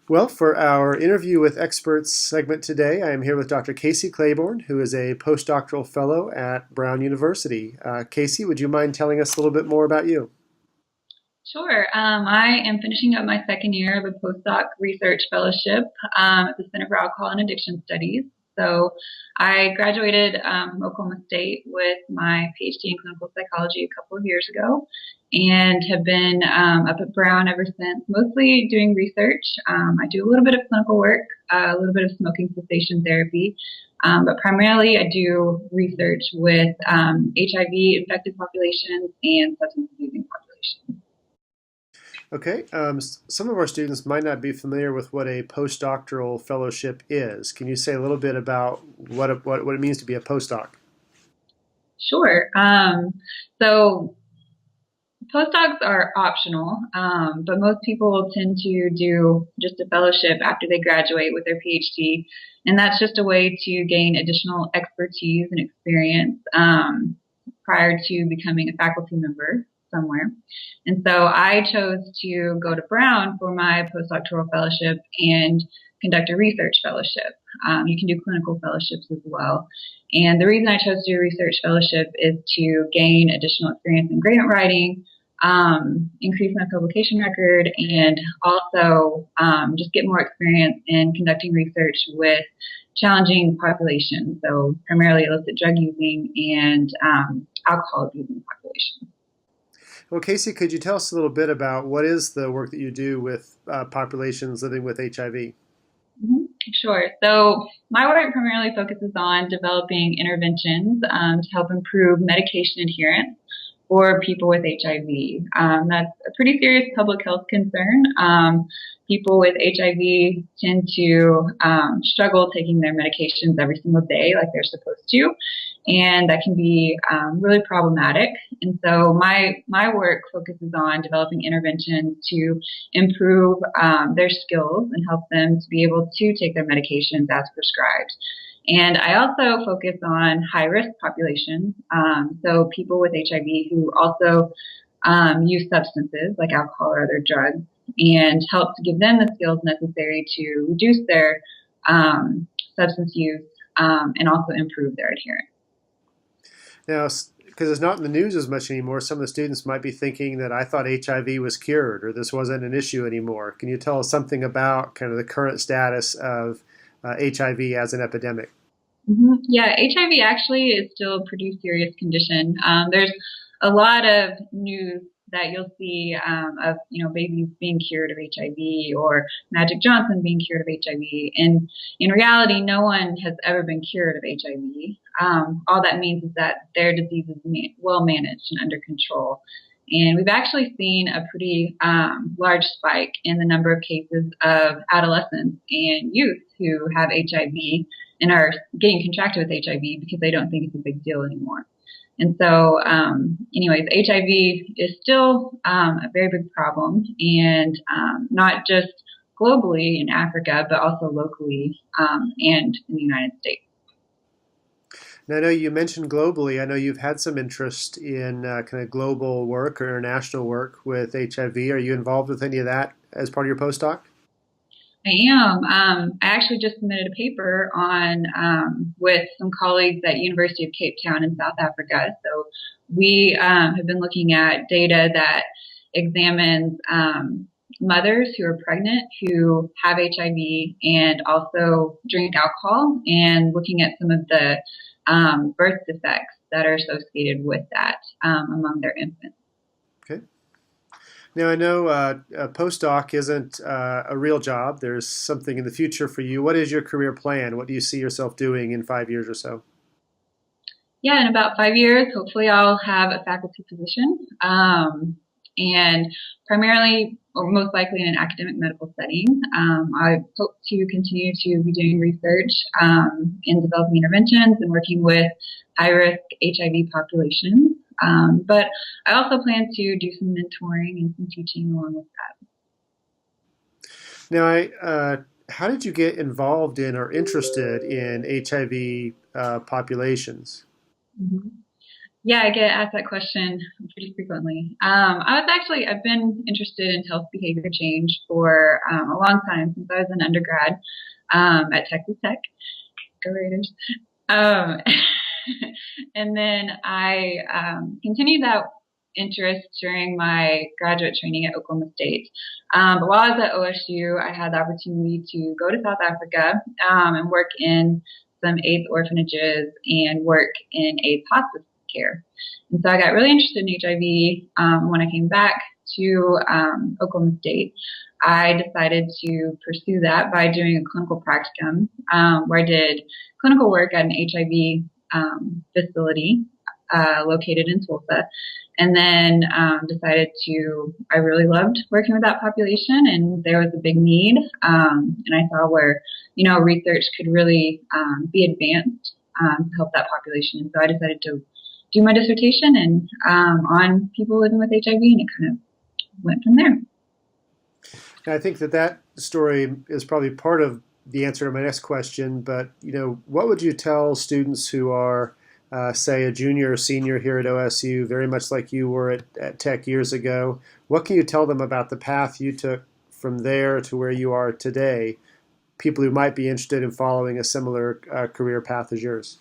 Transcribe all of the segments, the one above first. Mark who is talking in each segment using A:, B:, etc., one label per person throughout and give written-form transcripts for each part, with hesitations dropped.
A: Well, for our interview with experts segment today, I am here with Dr. Kasey Claborn, who is a postdoctoral fellow at Brown University. Kasey, would you mind telling us a little bit more about you?
B: Sure. I am finishing up my second year of a postdoc research fellowship at the Center for Alcohol and Addiction Studies. So I graduated from Oklahoma State with my PhD in clinical psychology a couple of years ago and have been up at Brown ever since, mostly doing research. I do a little bit of clinical work, a little bit of smoking cessation therapy, but primarily I do research with HIV infected populations and substance abusing populations.
A: Okay, some of our students might not be familiar with what a postdoctoral fellowship is. Can you say a little bit about what it means to be a postdoc?
B: Sure. So postdocs are optional, but most people tend to do just a fellowship after they graduate with their PhD, and that's just a way to gain additional expertise and experience prior to becoming a faculty member somewhere. And so I chose to go to Brown for my postdoctoral fellowship and conduct a research fellowship. You can do clinical fellowships as well. And the reason I chose to do a research fellowship is to gain additional experience in grant writing, increase my publication record, and also just get more experience in conducting research with challenging populations, so primarily illicit drug using and alcohol abusing populations.
A: Well, Kasey, could you tell us a little bit about what is the work that you do with populations living with HIV?
B: Sure. So my work primarily focuses on developing interventions to help improve medication adherence for people with HIV. That's a pretty serious public health concern. People with HIV tend to struggle taking their medications every single day like they're supposed to, and that can be really problematic. And so my work focuses on developing interventions to improve their skills and help them to be able to take their medications as prescribed. And I also focus on high-risk populations, so people with HIV who also use substances like alcohol or other drugs, and help to give them the skills necessary to reduce their substance use and also improve their adherence.
A: Now, because it's not in the news as much anymore, some of the students might be thinking that I thought HIV was cured or this wasn't an issue anymore. Can you tell us something about kind of the current status of HIV as an epidemic?
B: Yeah, HIV actually is still a pretty serious condition. There's a lot of news that you'll see of babies being cured of HIV or Magic Johnson being cured of HIV, and in reality, no one has ever been cured of HIV. All that means is that their disease is well managed and under control. And we've actually seen a pretty large spike in the number of cases of adolescents and youth who have HIV and are getting contracted with HIV because they don't think it's a big deal anymore. And so, anyways, HIV is still a very big problem, and not just globally in Africa, but also locally and in the United States.
A: Now, I know you mentioned globally. I know you've had some interest in kind of global work or international work with HIV. Are you involved with any of that as part of your postdoc?
B: I am. I actually just submitted a paper on with some colleagues at University of Cape Town in South Africa. So we have been looking at data that examines mothers who are pregnant who have HIV and also drink alcohol, and looking at some of the birth defects that are associated with that among their infants.
A: Okay. Now, I know a postdoc isn't a real job. There's something in the future for you. What is your career plan? What do you see yourself doing in 5 years or so?
B: Yeah, in about 5 years, hopefully I'll have a faculty position, and primarily, or most likely in an academic medical setting. I hope to continue to be doing research in developing interventions and working with high-risk HIV populations. But I also plan to do some mentoring and some teaching along with that.
A: Now, how did you get involved in or interested in HIV populations?
B: Mm-hmm. Yeah, I get asked that question pretty frequently. I've been interested in health behavior change for a long time since I was an undergrad at Texas Tech. Go Raiders. Um, and then I continued that interest during my graduate training at Oklahoma State. But while I was at OSU, I had the opportunity to go to South Africa and work in some AIDS orphanages and work in AIDS hospice care. And so I got really interested in HIV when I came back to Oklahoma State. I decided to pursue that by doing a clinical practicum where I did clinical work at an HIV facility located in Tulsa. And then I really loved working with that population, and there was a big need. And I saw where, research could really be advanced to help that population. And so I decided to do my dissertation and on people living with HIV, and it kind of went from there.
A: And I think that story is probably part of the answer to my next question. But what would you tell students who are, say, a junior or senior here at OSU, very much like you were at Tech years ago? What can you tell them about the path you took from there to where you are today? People who might be interested in following a similar career path as yours.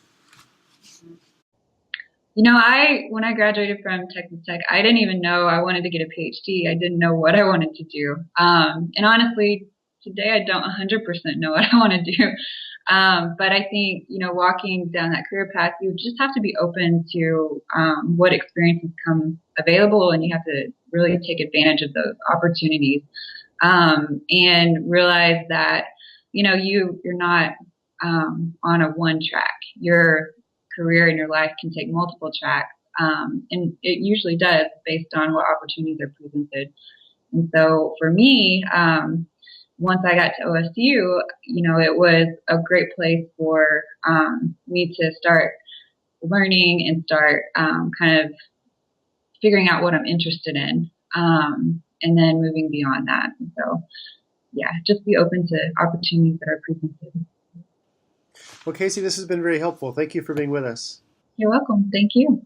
B: When I graduated from Texas Tech, I didn't even know I wanted to get a PhD. I didn't know what I wanted to do. And honestly, today I don't 100% know what I want to do. But I think, walking down that career path, you just have to be open to what experiences come available, and you have to really take advantage of those opportunities and realize that, you're not on a one track. Your career in your life can take multiple tracks, and it usually does based on what opportunities are presented. And so for me, once I got to OSU, it was a great place for me to start learning and start kind of figuring out what I'm interested in, and then moving beyond that. And so, yeah, just be open to opportunities that are presented.
A: Well, Kasey, this has been very helpful. Thank you for being with us.
B: You're welcome. Thank you.